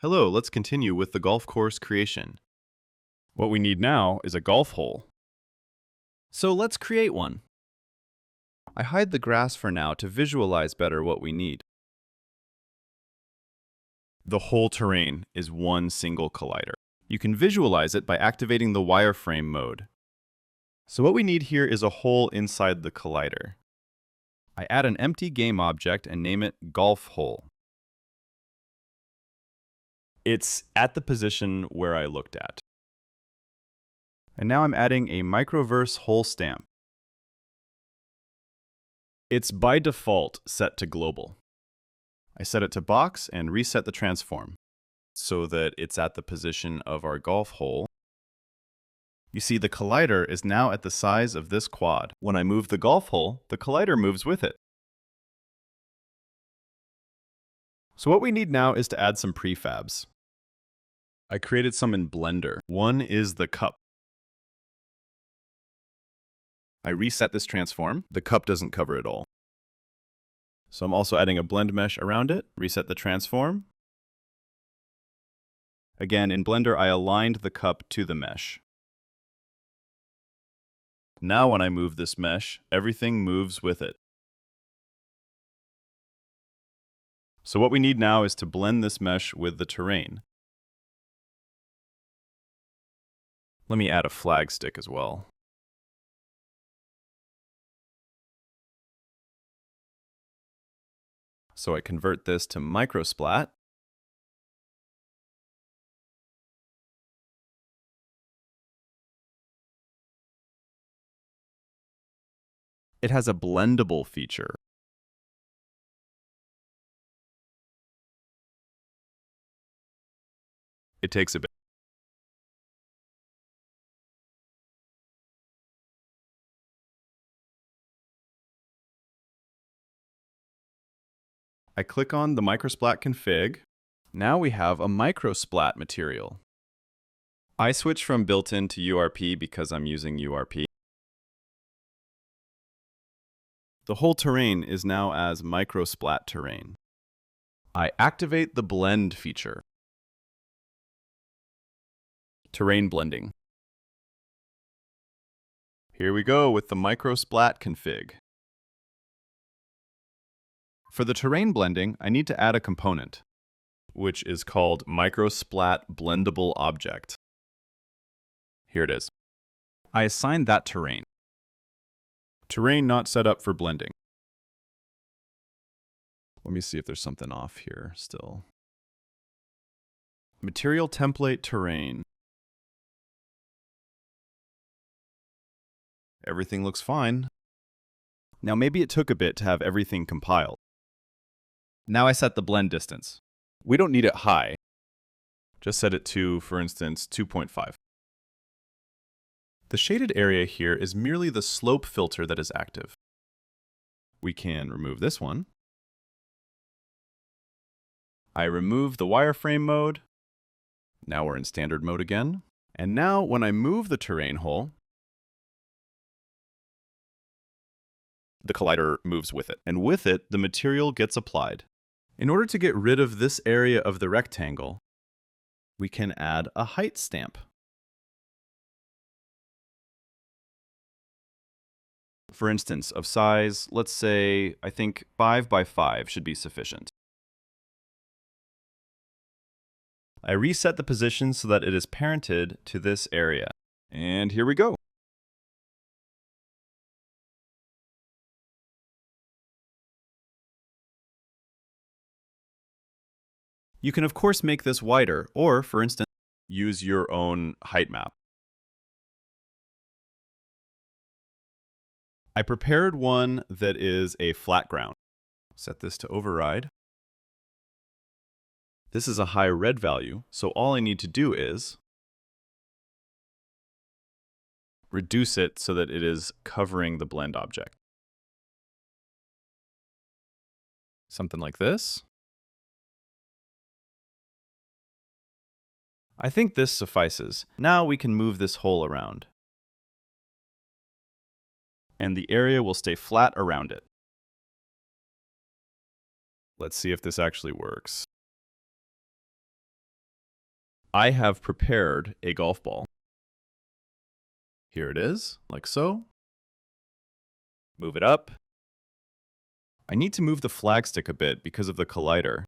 Hello, let's continue with the golf course creation. What we need now is a golf hole. So let's create one. I hide the grass for now to visualize better what we need. The whole terrain is one single collider. You can visualize it by activating the wireframe mode. So what we need here is a hole inside the collider. I add an empty game object and name it golf hole. It's at the position where I looked at. And now I'm adding a MicroVerse hole stamp. It's by default set to global. I set it to box and reset the transform so that it's at the position of our golf hole. You see, the collider is now at the size of this quad. When I move the golf hole, the collider moves with it. So what we need now is to add some prefabs. I created some in Blender. One is the cup. I reset this transform. The cup doesn't cover it all. So I'm also adding a blend mesh around it. Reset the transform. Again, in Blender, I aligned the cup to the mesh. Now when I move this mesh, everything moves with it. So what we need now is to blend this mesh with the terrain. Let me add a flag stick as well. So I convert this to MicroSplat. It has a blendable feature. It takes a bit. I click on the MicroSplat config. Now we have a MicroSplat material. I switch from built-in to URP because I'm using URP. The whole terrain is now as MicroSplat terrain. I activate the blend feature. Terrain blending. Here we go with the MicroSplat config. For the terrain blending, I need to add a component, which is called MicroSplat Blendable Object. Here it is. I assign that terrain. Terrain not set up for blending. Let me see if there's something off here still. Material template terrain. Everything looks fine. Now maybe it took a bit to have everything compiled. Now I set the blend distance. We don't need it high. Just set it to, for instance, 2.5. The shaded area here is merely the slope filter that is active. We can remove this one. I remove the wireframe mode. Now we're in standard mode again. And now when I move the terrain hole, the collider moves with it. And with it, the material gets applied. In order to get rid of this area of the rectangle, we can add a height stamp. For instance, of size, let's say, I think 5 by 5 should be sufficient. I reset the position so that it is parented to this area. And here we go. You can of course make this wider, or for instance, use your own height map. I prepared one that is a flat ground. Set this to override. This is a high red value, so all I need to do is reduce it so that it is covering the blend object. Something like this. I think this suffices. Now we can move this hole around. And the area will stay flat around it. Let's see if this actually works. I have prepared a golf ball. Here it is, like so. Move it up. I need to move the flagstick a bit because of the collider.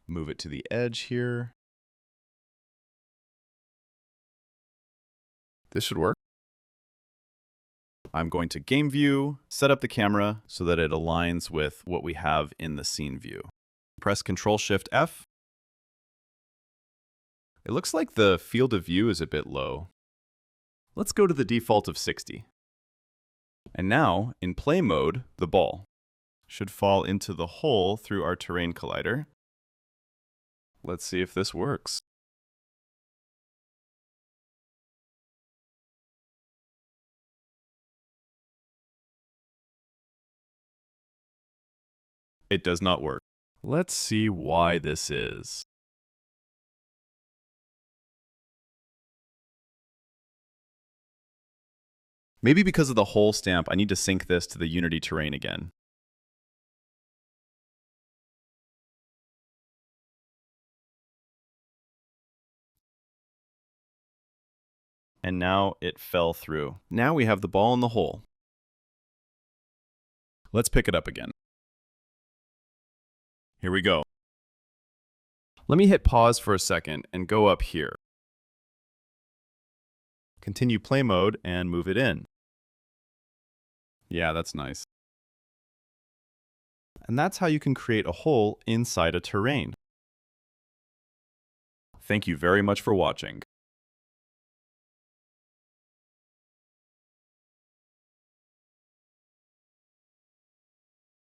Move it to the edge here. This should work. I'm going to game view, set up the camera so that it aligns with what we have in the scene view. Press Ctrl-Shift-F. It looks like the field of view is a bit low. Let's go to the default of 60. And now, in play mode, the ball should fall into the hole through our terrain collider. Let's see if this works. It does not work. Let's see why this is. Maybe because of the hole stamp, I need to sync this to the Unity terrain again. And now it fell through. Now we have the ball in the hole. Let's pick it up again. Here we go. Let me hit pause for a second and go up here. Continue play mode and move it in. Yeah, that's nice. And that's how you can create a hole inside a terrain. Thank you very much for watching.